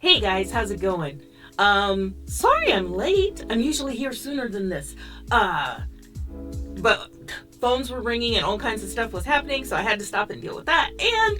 Hey guys, how's it going? Sorry I'm late. I'm usually here sooner than this. But phones were ringing and all kinds of stuff was happening, so I had to stop and deal with that. And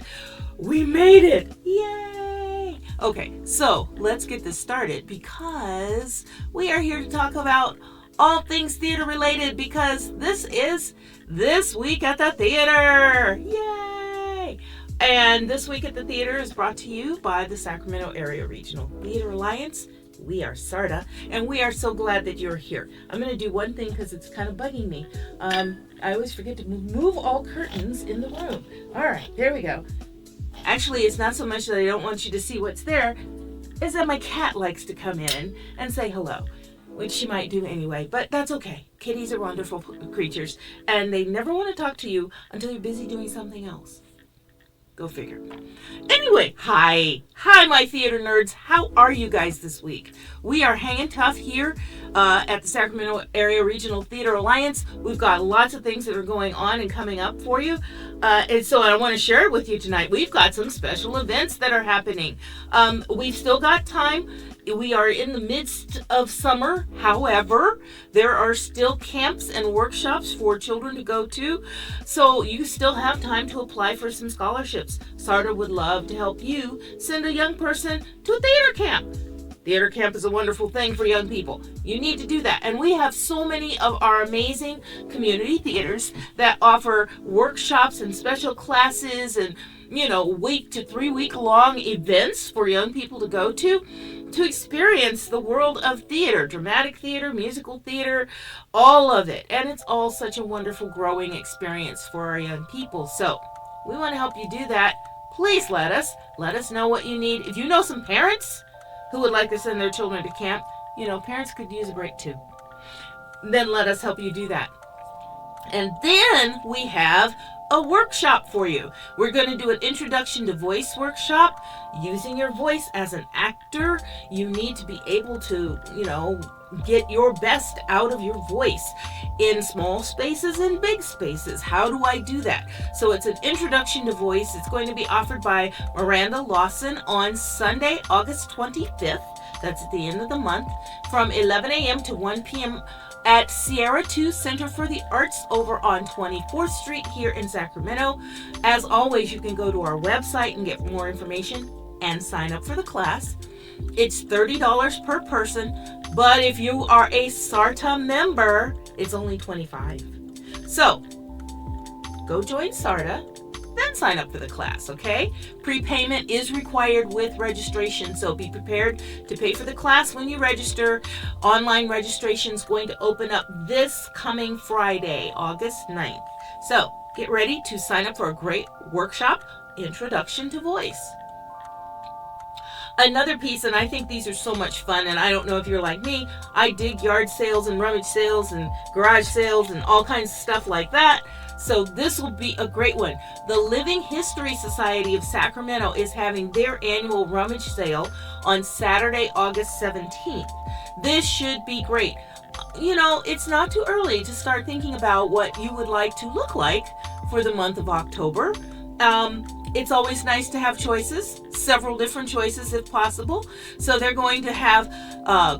we made it! Yay! Okay, so let's get this started because we are here to talk about all things theater related because this is This Week at the Theater! Yay! And This Week at the Theater is brought to you by the Sacramento Area Regional Theater Alliance. We are SARTA, and we are so glad that you're here. I'm going to do one thing because it's kind of bugging me. I always forget to move all curtains in the room. All right, there we go. Actually, it's not so much that I don't want you to see what's there, is that my cat likes to come in and say hello, which she might do anyway, but that's okay. Kitties are wonderful creatures, and they never want to talk to you until you're busy doing something else. Go figure. Anyway, hi my theater nerds. How are you guys this week? We are hanging tough here at the Sacramento Area Regional Theater Alliance. We've got lots of things that are going on and coming up for you. And so I want to share it with you tonight. We've got some special events that are happening. We've still got time. We are in the midst of summer. However, there are still camps and workshops for children to go to. So you still have time to apply for some scholarships. SARTA would love to help you send a young person to a theater camp. Theater camp is a wonderful thing for young people. You need to do that. And we have so many of our amazing community theaters that offer workshops and special classes and, week to 3 week long events for young people to go to experience the world of theater, dramatic theater, musical theater, all of it. And it's all such a wonderful growing experience for our young people. So we want to help you do that. Please let us know what you need. If you know some parents who would like to send their children to camp, parents could use a break too. Then let us help you do that. And then we have a workshop for you. We're going to do an introduction to voice workshop. Using your voice as an actor, you need to be able to, get your best out of your voice in small spaces and big spaces. How do I do that? So it's an introduction to voice. It's going to be offered by Miranda Lawson on Sunday, August 25th. That's at the end of the month, from 11 a.m. to 1 p.m. at Sierra 2 Center for the Arts over on 24th Street here in Sacramento. As always, you can go to our website and get more information and sign up for the class. It's $30 per person, but if you are a SARTA member, it's only $25. So, go join SARTA, then sign up for the class, okay? Prepayment is required with registration, so be prepared to pay for the class when you register. Online registration is going to open up this coming Friday, August 9th. So, get ready to sign up for a great workshop, Introduction to Voice. Another piece, and I think these are so much fun, and I don't know if you're like me, I dig yard sales and rummage sales and garage sales and all kinds of stuff like that. So this will be a great one. The Living History Society of Sacramento is having their annual rummage sale on Saturday, August 17th. This should be great. It's not too early to start thinking about what you would like to look like for the month of October. It's always nice to have choices, several different choices if possible. So they're going to have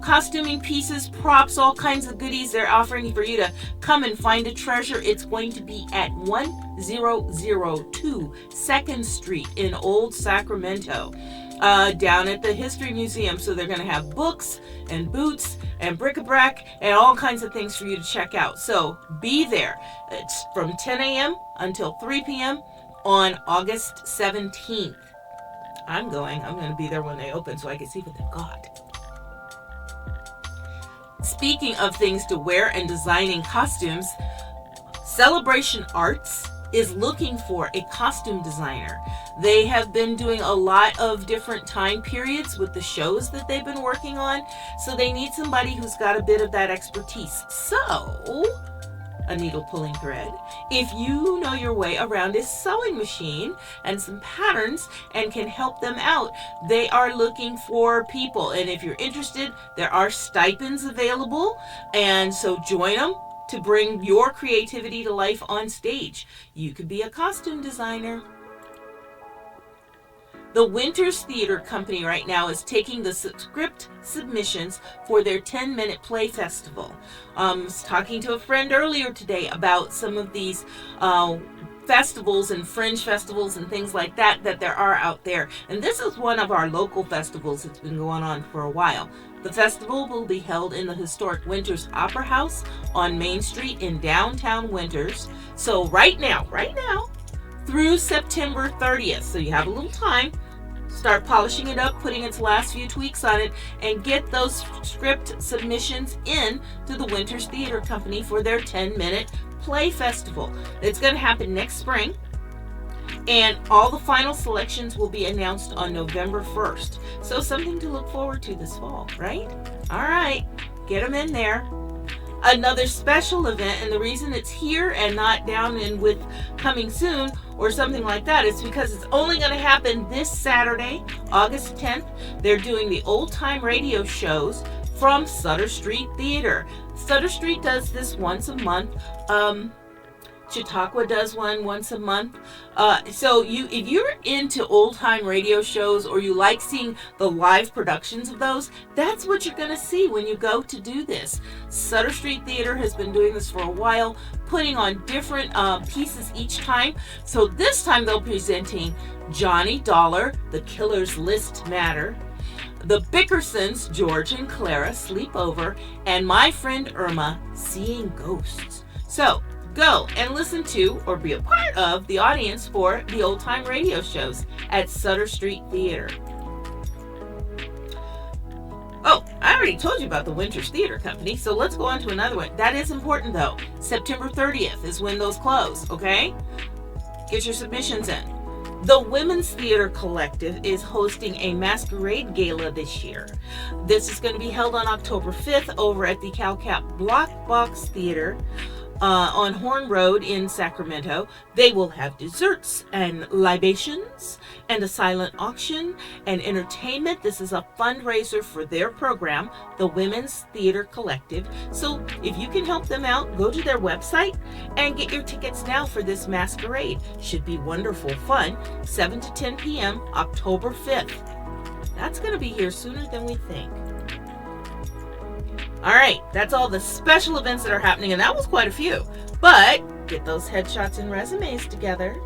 costuming pieces, props, all kinds of goodies they're offering for you to come and find a treasure. It's going to be at 1002 2nd Street in Old Sacramento, down at the History Museum. So they're going to have books and boots and bric-a-brac and all kinds of things for you to check out. So be there. It's from 10 a.m. until 3 p.m. on August 17th. I'm going to be there when they open so I can see what they've got. Speaking of things to wear and designing costumes, Celebration Arts is looking for a costume designer. They have been doing a lot of different time periods with the shows that they've been working on, so they need somebody who's got a bit of that expertise. So, a needle pulling thread. If you know your way around a sewing machine and some patterns and can help them out, they are looking for people. And if you're interested, there are stipends available. And so join them to bring your creativity to life on stage. You could be a costume designer. The Winters Theater Company right now is taking the script submissions for their 10-minute play festival. I was talking to a friend earlier today about some of these festivals and fringe festivals and things like that there are out there. And this is one of our local festivals that's been going on for a while. The festival will be held in the historic Winters Opera House on Main Street in downtown Winters. So right now, through September 30th. So you have a little time. Start polishing it up, putting its last few tweaks on it, and get those script submissions in to the Winters Theater Company for their 10-minute play festival. It's going to happen next spring, and all the final selections will be announced on November 1st. So something to look forward to this fall, right? All right, get them in there. Another special event, and the reason it's here and not down in with coming soon or something like that is because it's only going to happen this Saturday, August 10th. They're doing the old time radio shows from Sutter Street Theater. Sutter Street does this once a month. Chautauqua does one once a month. So if you're into old time radio shows or you like seeing the live productions of those, that's what you're going to see when you go to do this. Sutter Street Theater has been doing this for a while, putting on different pieces each time. So this time they're presenting Johnny Dollar, The Killer's List Matter, The Bickersons, George and Clara, Sleepover, and My Friend Irma, Seeing Ghosts. So go and listen to or be a part of the audience for the old time radio shows at Sutter Street Theater. Oh, I already told you about the Winters Theater Company, so let's go on to another one. That is important though. September 30th is when those close, okay? Get your submissions in. The Women's Theater Collective is hosting a masquerade gala this year. This is going to be held on October 5th over at the Calcap Block Box Theater on Horn Road in Sacramento. They will have desserts and libations and a silent auction and entertainment. This is a fundraiser for their program, the Women's Theater Collective. So if you can help them out, go to their website and get your tickets now for this masquerade. Should be wonderful fun. 7 to 10 p.m. October 5th. That's going to be here sooner than we think. All right, that's all the special events that are happening, and that was quite a few. But get those headshots and resumes together,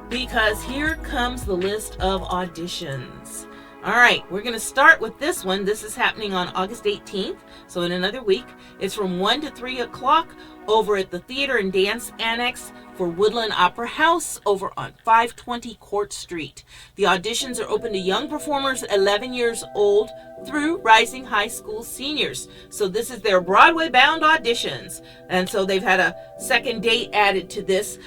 because here comes the list of auditions. All right, we're going to start with this one. This is happening on August 18th, so in another week. It's from 1 to 3 o'clock over at the Theater and Dance Annex for Woodland Opera House over on 520 Court Street. The auditions are open to young performers 11 years old through rising high school seniors. So this is their Broadway-bound auditions. And so they've had a second date added to this.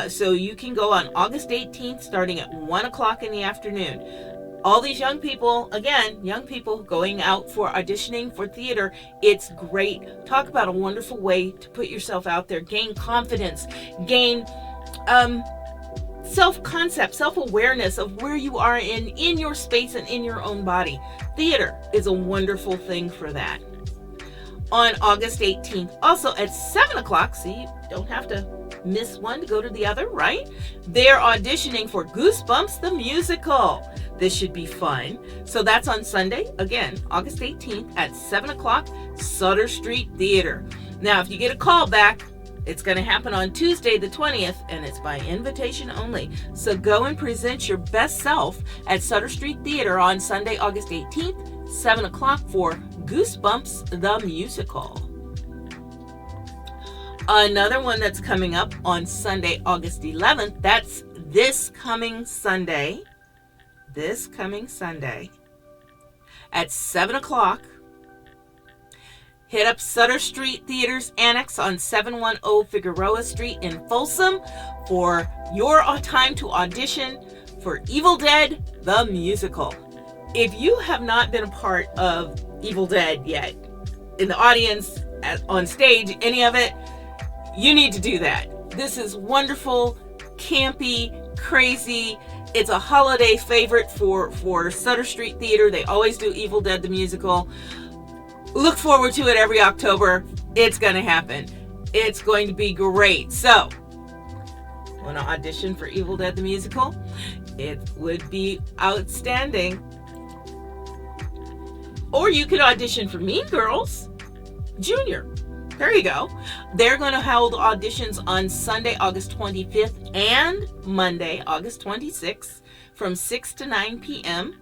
So you can go on August 18th starting at 1 o'clock in the afternoon. All these young people, again, young people going out for auditioning for theater, it's great. Talk about a wonderful way to put yourself out there, gain confidence, gain self-concept, self-awareness of where you are in your space and in your own body. Theater is a wonderful thing for that. On August 18th, also at 7 o'clock, see, you don't have to miss one to go to the other, right? They're auditioning for Goosebumps the Musical. This should be fun. So that's on Sunday, again, August 18th at 7 o'clock, Sutter Street Theater. Now, if you get a call back, it's going to happen on Tuesday the 20th, and it's by invitation only. So go and present your best self at Sutter Street Theater on Sunday, August 18th, 7 o'clock for Goosebumps the Musical. Another one that's coming up on Sunday, August 11th, that's this coming Sunday at 7 o'clock. Hit up Sutter Street Theater's Annex on 710 Figueroa Street in Folsom for your time to audition for Evil Dead the Musical. If you have not been a part of Evil Dead yet, in the audience, on stage, any of it, you need to do that. This is wonderful, campy, crazy. It's a holiday favorite for Sutter Street Theater. They always do Evil Dead the Musical. Look forward to it every October. It's going to happen. It's going to be great. So, want to audition for Evil Dead the Musical? It would be outstanding. Or you could audition for Mean Girls Junior. There you go. They're going to hold auditions on Sunday, August 25th and Monday, August 26th from 6 to 9 p.m.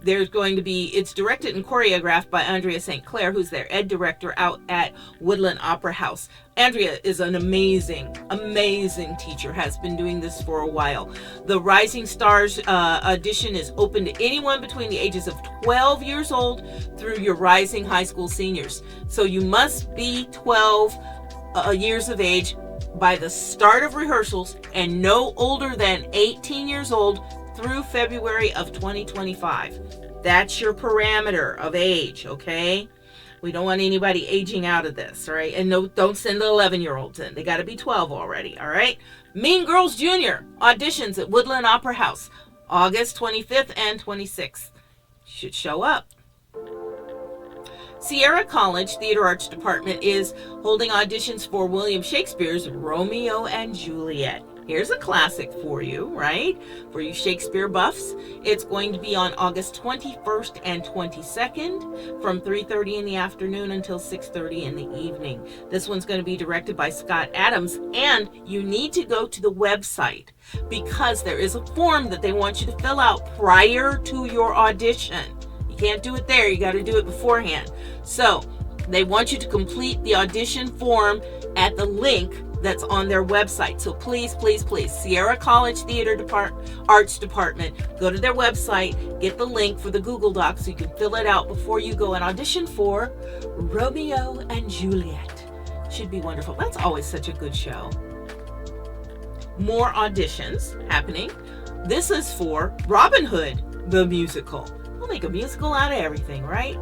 There's going to be, it's directed and choreographed by Andrea St. Clair, who's their ed director out at Woodland Opera House. Andrea is an amazing teacher, has been doing this for a while. The Rising Stars audition is open to anyone between the ages of 12 years old through your rising high school seniors. So you must be 12 years of age by the start of rehearsals and no older than 18 years old through February of 2025. That's your parameter of age, okay? We don't want anybody aging out of this, all right? And no, don't send the 11-year-olds in. They got to be 12 already, all right? Mean Girls Junior auditions at Woodland Opera House, August 25th and 26th. Should show up. Sierra College Theater Arts Department is holding auditions for William Shakespeare's Romeo and Juliet. Here's a classic for you, right? For you Shakespeare buffs. It's going to be on August 21st and 22nd from 3:30 in the afternoon until 6:30 in the evening. This one's going to be directed by Scott Adams, and you need to go to the website because there is a form that they want you to fill out prior to your audition. You can't do it there. You got to do it beforehand. So they want you to complete the audition form at the link that's on their website. So please, Sierra College Theater Arts Department, go to their website, get the link for the Google Doc so you can fill it out before you go and audition for Romeo and Juliet. Should be wonderful. That's always such a good show. More auditions happening. This is for Robin Hood, the musical. We'll make a musical out of everything, right?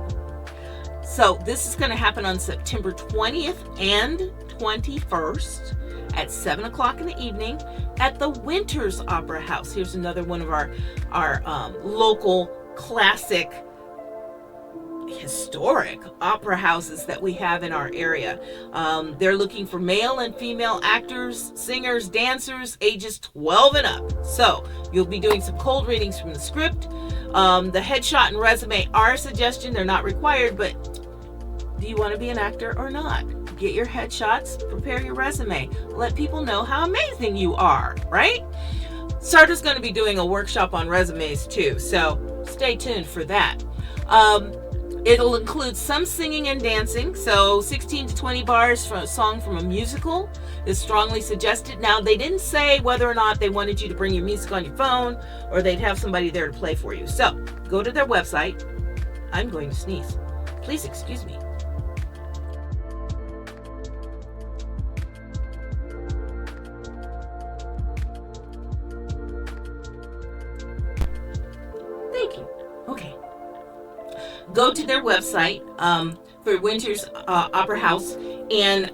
So this is going to happen on September 20th and 21st at 7 o'clock in the evening at the Winters Opera House. Here's another one of our local classic historic opera houses that we have in our area. They're looking for male and female actors, singers, dancers, ages 12 and up. So you'll be doing some cold readings from the script. The headshot and resume are a suggestion. They're not required, but do you want to be an actor or not? Get your headshots, prepare your resume. Let people know how amazing you are, right? Sarta's going to be doing a workshop on resumes too, so stay tuned for that. It'll include some singing and dancing, so 16 to 20 bars from a song from a musical is strongly suggested. Now, they didn't say whether or not they wanted you to bring your music on your phone or they'd have somebody there to play for you. So, go to their website. I'm going to sneeze. Please excuse me. Thank you. Okay. Go to their website for Winters Opera House and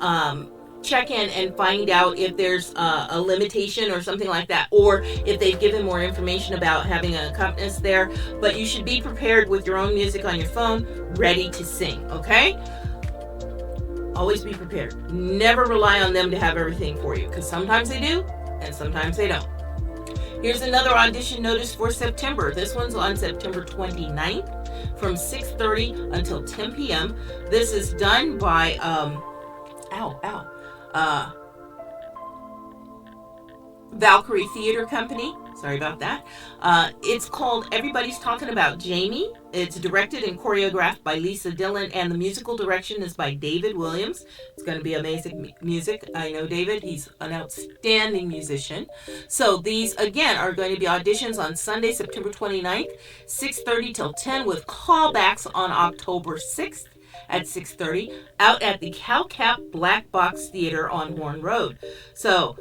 check in and find out if there's a limitation or something like that, or if they've given more information about having an accompanist there. But you should be prepared with your own music on your phone, ready to sing, okay? Always be prepared. Never rely on them to have everything for you, because sometimes they do and sometimes they don't. Here's another audition notice for September. This one's on September 29th from 6:30 until 10 p.m. This is done by Valkyrie Theater Company. Sorry about that. It's called Everybody's Talking About Jamie. It's directed and choreographed by Lisa Dillon, and the musical direction is by David Williams. It's going to be amazing music. I know David. He's an outstanding musician. So these, again, are going to be auditions on Sunday, September 29th, 6:30 till 10, with callbacks on October 6th at 6:30 out at the Cowcap Black Box Theater on Horn Road. So,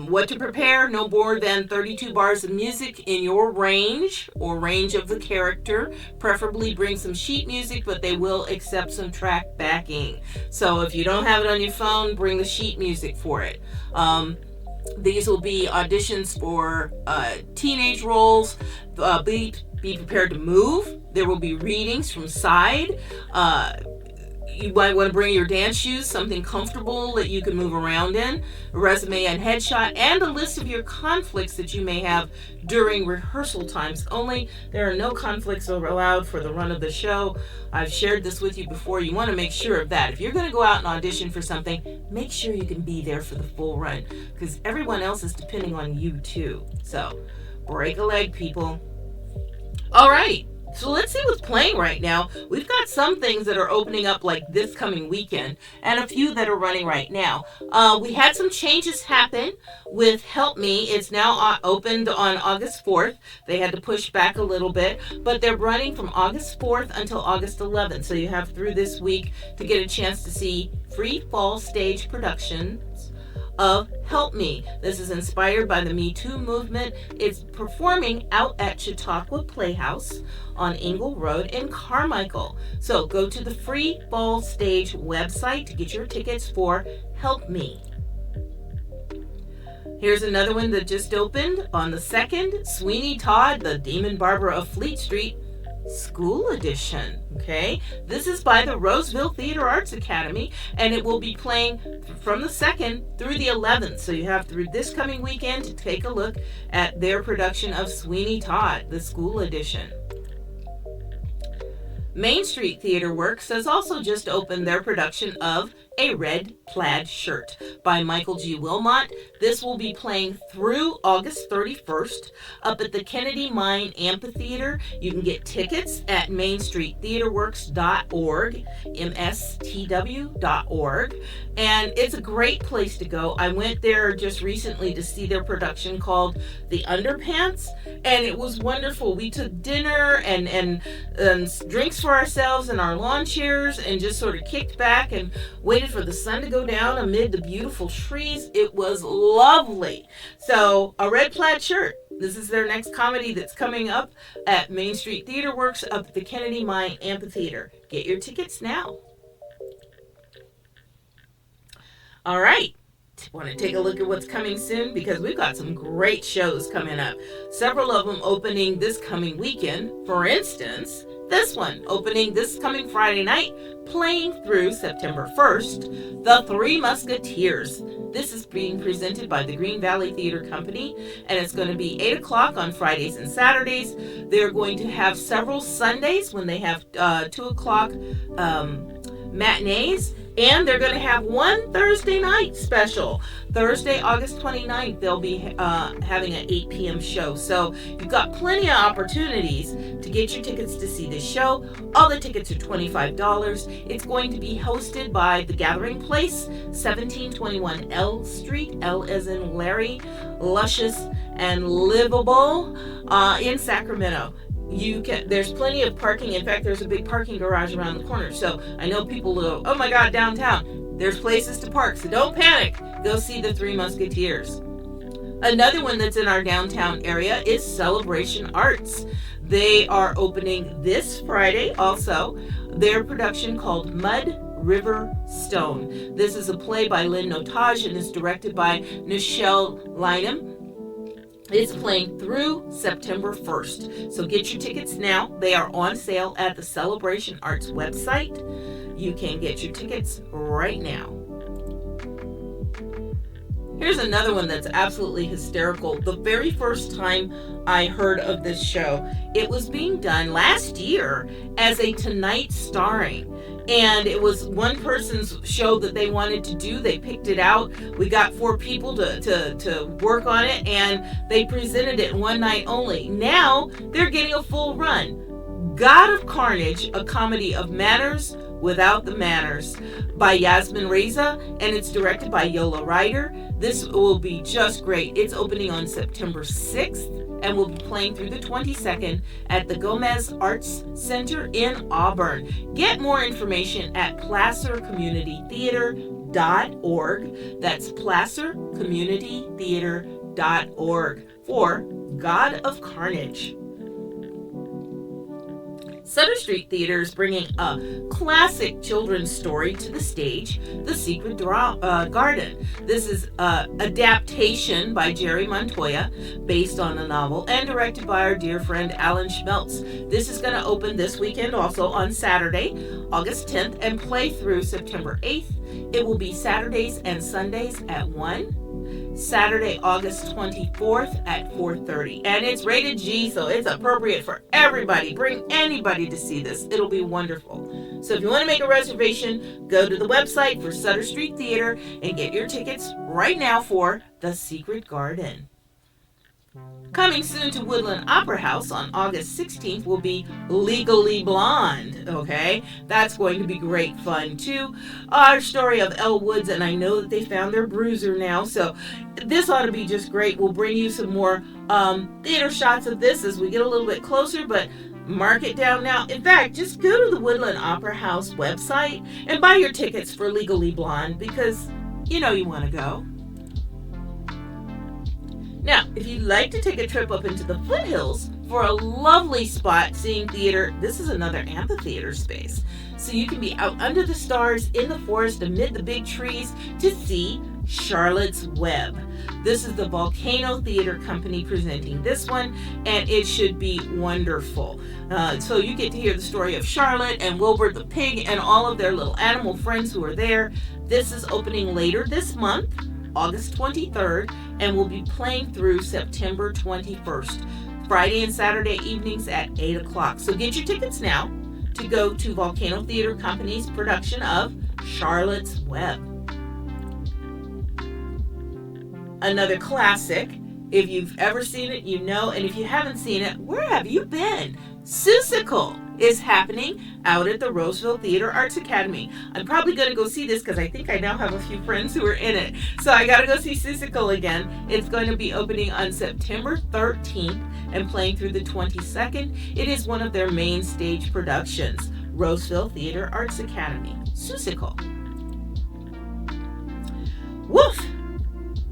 what to prepare? No more than 32 bars of music in your range or range of the character. Preferably bring some sheet music, but they will accept some track backing. So if you don't have it on your phone, bring the sheet music for it. These will be auditions for teenage roles. Be prepared to move. There will be readings from side. You might want to bring your dance shoes, something comfortable that you can move around in, a resume and headshot, and a list of your conflicts that you may have during rehearsal times. Only there are no conflicts allowed for the run of the show. I've shared this with you before. You want to make sure of that. If you're going to go out and audition for something, make sure you can be there for the full run, because everyone else is depending on you too. So break a leg, people. All right. So let's see what's playing right now. We've got some things that are opening up like this coming weekend and a few that are running right now. We had some changes happen with Help Me. It's now opened on August 4th. They had to push back a little bit, but they're running from August 4th until August 11th. So you have through this week to get a chance to see free fall stage productions of Help Me. This is inspired by the Me Too movement. It's performing out at Chautauqua Playhouse on Ingle Road in Carmichael. So go to the Free Fall Stage website to get your tickets for Help Me. Here's another one that just opened on the 2nd, Sweeney Todd, the Demon Barber of Fleet Street, School Edition. Okay, this is by the Roseville Theater Arts Academy, and it will be playing from the 2nd through the 11th. So you have through this coming weekend to take a look at their production of Sweeney Todd, the School Edition. Main Street Theater Works has also just opened their production of A Red Plaid Shirt by Michael G. Wilmot. This will be playing through August 31st up at the Kennedy Mine Amphitheater. You can get tickets at mainstreettheaterworks.org, mstw.org, and it's a great place to go. I went there just recently to see their production called The Underpants, and it was wonderful. We took dinner and drinks for ourselves in our lawn chairs and just sort of kicked back and waited for the sun to go down amid the beautiful trees. It was lovely. So, A Red Plaid Shirt. This is their next comedy that's coming up at Main Street Theater Works up at the Kennedy Mine Amphitheater. Get your tickets now. All right. Want to take a look at what's coming soon, because we've got some great shows coming up. Several of them opening this coming weekend. For instance, this one opening this coming Friday night, playing through September 1st, The Three Musketeers. This is being presented by the Green Valley Theater Company, and it's going to be 8 o'clock on Fridays and Saturdays. They're going to have several Sundays when they have 2 o'clock matinees, and they're going to have one Thursday night special. Thursday, August 29th, they'll be having an 8 p.m. show. So you've got plenty of opportunities to get your tickets to see this show. All the tickets are $25. It's going to be hosted by The Gathering Place, 1721 L Street, L as in Larry, luscious and livable, in Sacramento. There's plenty of parking. In fact, there's a big parking garage around the corner. So I know people go, oh my God, downtown. There's places to park, so don't panic. Go see The Three Musketeers. Another one that's in our downtown area is Celebration Arts. They are opening this Friday also their production called Mud River Stone. This is a play by Lynn Notage and is directed by Nichelle Lynam. It's playing through September 1st. So get your tickets now. They are on sale at the Celebration Arts website. You can get your tickets right now. Here's another one that's absolutely hysterical. The very first time I heard of this show, it was being done last year as a Tonight Starring. And it was one person's show that they wanted to do. They picked it out. We got 4 people to work on it, and they presented it one night only. Now they're getting a full run. God of Carnage, a comedy of manners without the manners, by Yasmin Reza, and it's directed by Yola Ryder. This will be just great. It's opening on September 6th and will be playing through the 22nd at the Gomez Arts Center in Auburn. Get more information at placercommunitytheater.org. That's placercommunitytheater.org for God of Carnage. Sutter Street Theater is bringing a classic children's story to the stage, The Secret Garden. This is an adaptation by Jerry Montoya, based on a novel, and directed by our dear friend Alan Schmeltz. This is going to open this weekend, also on Saturday, August 10th, and play through September 8th. It will be Saturdays and Sundays at 1. Saturday, August 24th at 4:30. And it's rated G, so it's appropriate for everybody. Bring anybody to see this. It'll be wonderful. So if you want to make a reservation, go to the website for Sutter Street Theater and get your tickets right now for The Secret Garden. Coming soon to Woodland Opera House on August 16th will be Legally Blonde, okay? That's going to be great fun, too. Our story of Elle Woods, and I know that they found their bruiser now, so this ought to be just great. We'll bring you some more theater shots of this as we get a little bit closer, but mark it down now. In fact, just go to the Woodland Opera House website and buy your tickets for Legally Blonde, because you know you want to go. Now, if you'd like to take a trip up into the foothills for a lovely spot seeing theater, this is another amphitheater space. So you can be out under the stars in the forest amid the big trees to see Charlotte's Web. This is the Volcano Theater Company presenting this one, and it should be wonderful. So you get to hear the story of Charlotte and Wilbur the pig and all of their little animal friends who are there. This is opening later this month, August 23rd, and will be playing through September 21st, Friday and Saturday evenings at 8 o'clock. So get your tickets now to go to Volcano Theater Company's production of Charlotte's Web. Another classic. If you've ever seen it, you know, and if you haven't seen it, where have you been? Seussical is happening out at the Roseville Theater Arts Academy. I'm probably going to go see this because I think I now have a few friends who are in it. So I got to go see Seussical again. It's going to be opening on September 13th and playing through the 22nd. It is one of their main stage productions, Roseville Theater Arts Academy, Seussical. Woof!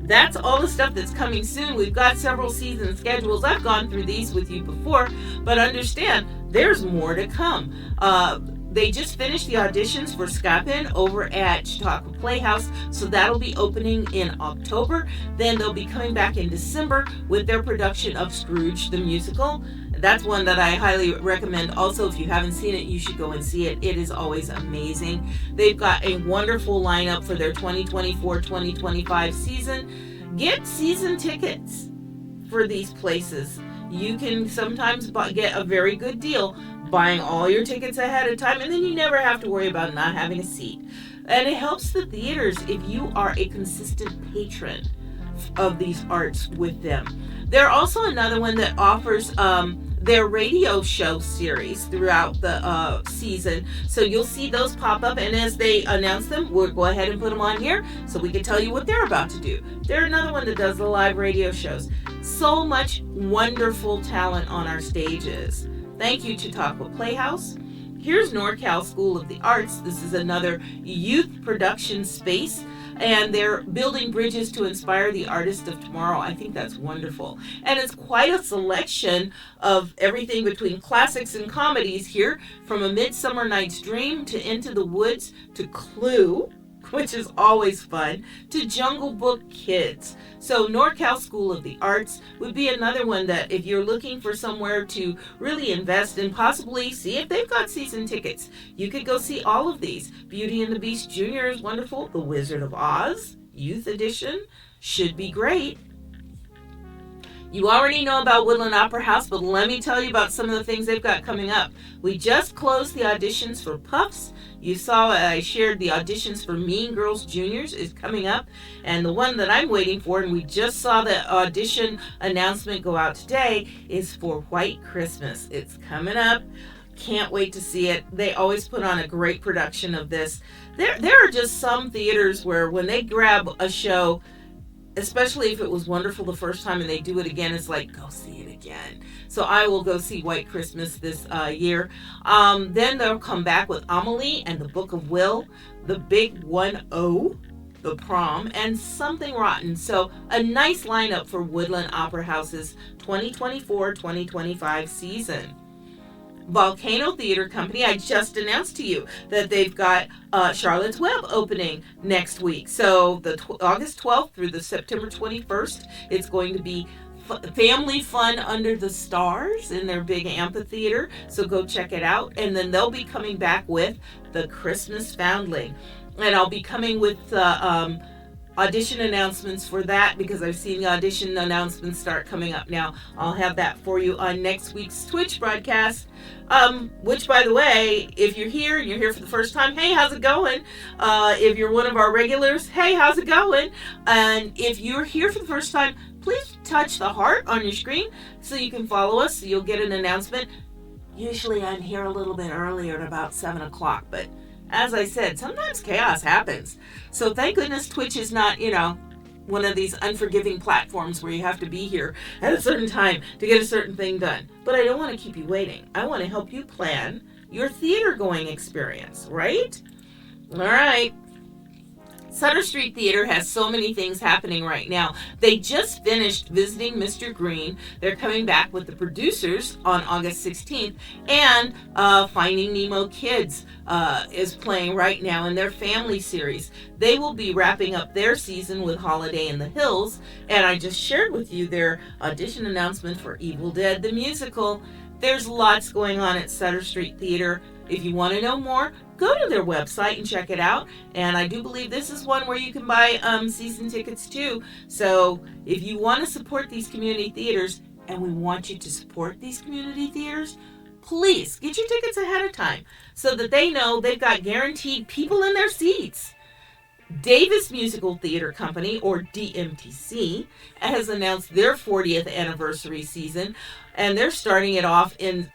That's all the stuff that's coming soon. We've got several season schedules. I've gone through these with you before, but understand there's more to come. They just finished the auditions for Scapin over at Chautauqua Playhouse, so that'll be opening in October. Then they'll be coming back in December with their production of Scrooge the Musical. That's one that I highly recommend. Also, if you haven't seen it, you should go and see it. It is always amazing. They've got a wonderful lineup for their 2024-2025 season. Get season tickets for these places. You can sometimes get a very good deal buying all your tickets ahead of time, and then you never have to worry about not having a seat. And it helps the theaters if you are a consistent patron of these arts with them. They're also another one that offers their radio show series throughout the season. So you'll see those pop up, and as they announce them, we'll go ahead and put them on here so we can tell you what they're about to do. They're another one that does the live radio shows. So much wonderful talent on our stages. Thank you, Chautauqua Playhouse. Here's NorCal School of the Arts. This is another youth production space, and they're building bridges to inspire the artists of tomorrow. I think that's wonderful. And it's quite a selection of everything between classics and comedies here, from A Midsummer Night's Dream to Into the Woods to Clue, which is always fun, to Jungle Book Kids. So NorCal School of the Arts would be another one that if you're looking for somewhere to really invest and possibly see if they've got season tickets, you could go see all of these. Beauty and the Beast Jr. is wonderful. The Wizard of Oz, Youth Edition, should be great. You already know about Woodland Opera House, but let me tell you about some of the things they've got coming up. We just closed the auditions for Puffs. You saw I shared the auditions for Mean Girls Juniors is coming up. And the one that I'm waiting for, and we just saw the audition announcement go out today, is for White Christmas. It's coming up. Can't wait to see it. They always put on a great production of this. There are just some theaters where when they grab a show, especially if it was wonderful the first time and they do it again, it's like, go see it again. So I will go see White Christmas this year. Then they'll come back with Amelie and the Book of Will, The Big 1-0, The Prom, and Something Rotten. So a nice lineup for Woodland Opera House's 2024-2025 season. Volcano Theater Company, I just announced to you that they've got Charlotte's Web opening next week. So the August 12th through the September 21st, it's going to be family fun under the stars in their big amphitheater. So go check it out. And then they'll be coming back with the Christmas Foundling. And I'll be coming with audition announcements for that, because I've seen the audition announcements start coming up now. I'll have that for you on next week's Twitch broadcast, which, by the way, if you're here and you're here for the first time, hey, how's it going? If you're one of our regulars, hey, how's it going? And if you're here for the first time, please touch the heart on your screen so you can follow us, so you'll get an announcement. Usually I'm here a little bit earlier at about 7 o'clock, but as I said, sometimes chaos happens. So thank goodness Twitch is not, one of these unforgiving platforms where you have to be here at a certain time to get a certain thing done. But I don't want to keep you waiting. I want to help you plan your theater going experience, right? All right. Sutter Street Theater has so many things happening right now. They just finished Visiting Mr. Green. They're coming back with the producers on August 16th. And Finding Nemo Kids is playing right now in their family series. They will be wrapping up their season with Holiday in the Hills. And I just shared with you their audition announcement for Evil Dead the Musical. There's lots going on at Sutter Street Theater. If you want to know more, go to their website and check it out. And I do believe this is one where you can buy season tickets too. So if you want to support these community theaters, and we want you to support these community theaters, please get your tickets ahead of time so that they know they've got guaranteed people in their seats. Davis Musical Theater Company, or DMTC, has announced their 40th anniversary season, and they're starting it off in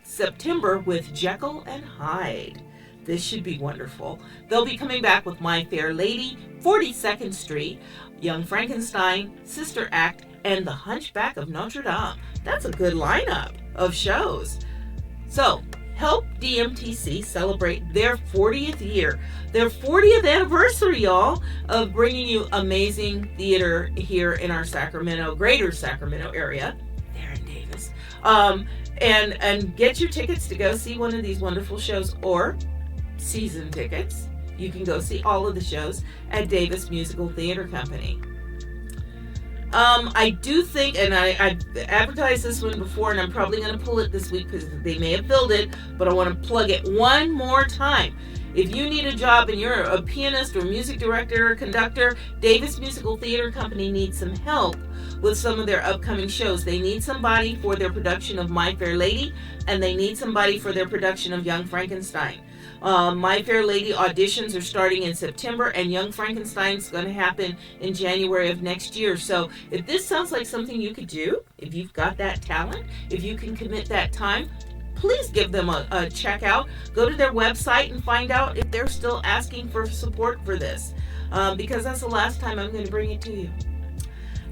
September with Jekyll and Hyde. This should be wonderful. They'll be coming back with My Fair Lady, 42nd Street, Young Frankenstein, Sister Act, and The Hunchback of Notre Dame. That's a good lineup of shows. So, help DMTC celebrate their 40th year, their 40th anniversary, y'all, of bringing you amazing theater here in our greater Sacramento area, there in Davis. And get your tickets to go see one of these wonderful shows, or season tickets. You can go see all of the shows at Davis Musical Theater Company. I do think, and I advertised this one before, and I'm probably going to pull it this week because they may have filled it, but I want to plug it one more time. If you need a job and you're a pianist or music director or conductor, Davis Musical Theater Company needs some help with some of their upcoming shows. They need somebody for their production of My Fair Lady, and they need somebody for their production of Young Frankenstein. My Fair Lady auditions are starting in September, and Young Frankenstein's going to happen in January of next year. So if this sounds like something you could do, if you've got that talent, if you can commit that time, please give them a check out. Go to their website and find out if they're still asking for support for this, because that's the last time I'm going to bring it to you.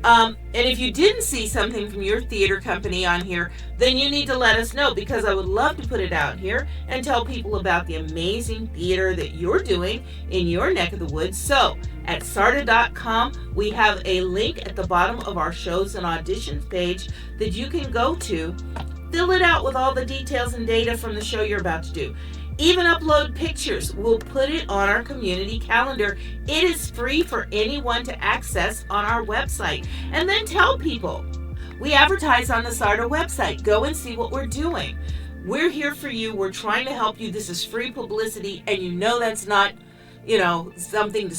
And if you didn't see something from your theater company on here, then you need to let us know, because I would love to put it out here and tell people about the amazing theater that you're doing in your neck of the woods. So at sarda.com, we have a link at the bottom of our shows and auditions page that you can go to. Fill it out with all the details and data from the show you're about to do. Even upload pictures. We'll put it on our community calendar. It is free for anyone to access on our website. And then tell people. We advertise on the SARDA website. Go and see what we're doing. We're here for you. We're trying to help you. This is free publicity, and you know that's not, something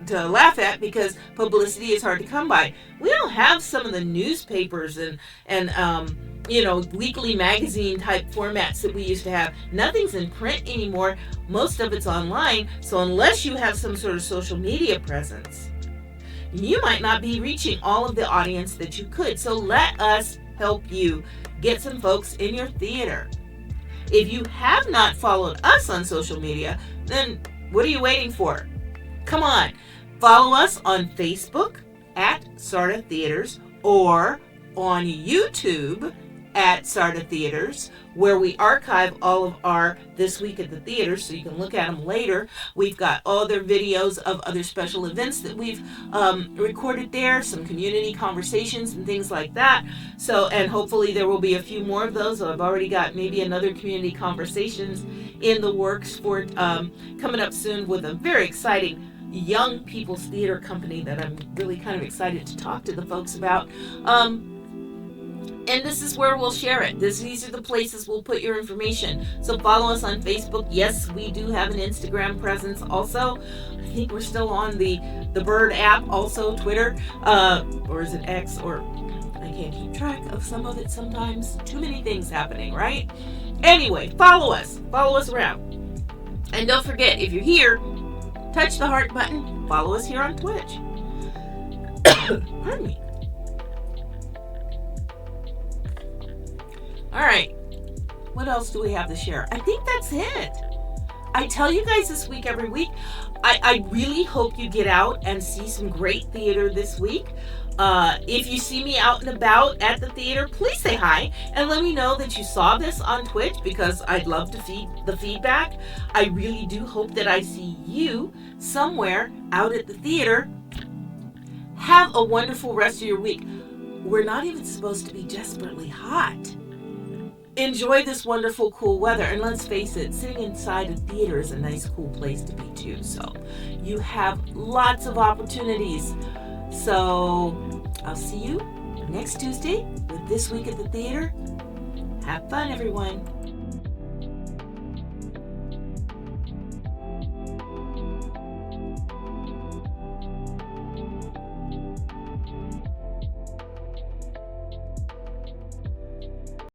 to laugh at, because publicity is hard to come by. We don't have some of the newspapers and weekly magazine type formats that we used to have. Nothing's in print anymore. Most of it's online. So unless you have some sort of social media presence, you might not be reaching all of the audience that you could. So let us help you get some folks in your theater. If you have not followed us on social media, then what are you waiting for? Come on. Follow us on Facebook at Sarda Theaters, or on YouTube at Sarda Theaters, where we archive all of our This Week at the Theater, so you can look at them later. We've got other videos of other special events that we've recorded there, some community conversations and things like that. So, and hopefully there will be a few more of those. So I've already got maybe another community conversations in the works for coming up soon with a very exciting young people's theater company that I'm really kind of excited to talk to the folks about. And this is where we'll share it. These are the places we'll put your information. So follow us on Facebook. Yes, we do have an Instagram presence also. I think we're still on the Bird app, also Twitter, or is it X, or I can't keep track of some of it sometimes. Too many things happening, right? Anyway, follow us around. And don't forget, if you're here, touch the heart button. Follow us here on Twitch. Pardon me. All right. What else do we have to share? I think that's it. I tell you guys this week, every week, I really hope you get out and see some great theater this week. If you see me out and about at the theater, please say hi and let me know that you saw this on Twitch, because I'd love to feed the feedback. I really do hope that I see you somewhere out at the theater. Have a wonderful rest of your week. We're not even supposed to be desperately hot. Enjoy this wonderful, cool weather. And let's face it, sitting inside a theater is a nice, cool place to be too. So you have lots of opportunities. So I'll see you next Tuesday with This Week at the Theater. Have fun, everyone.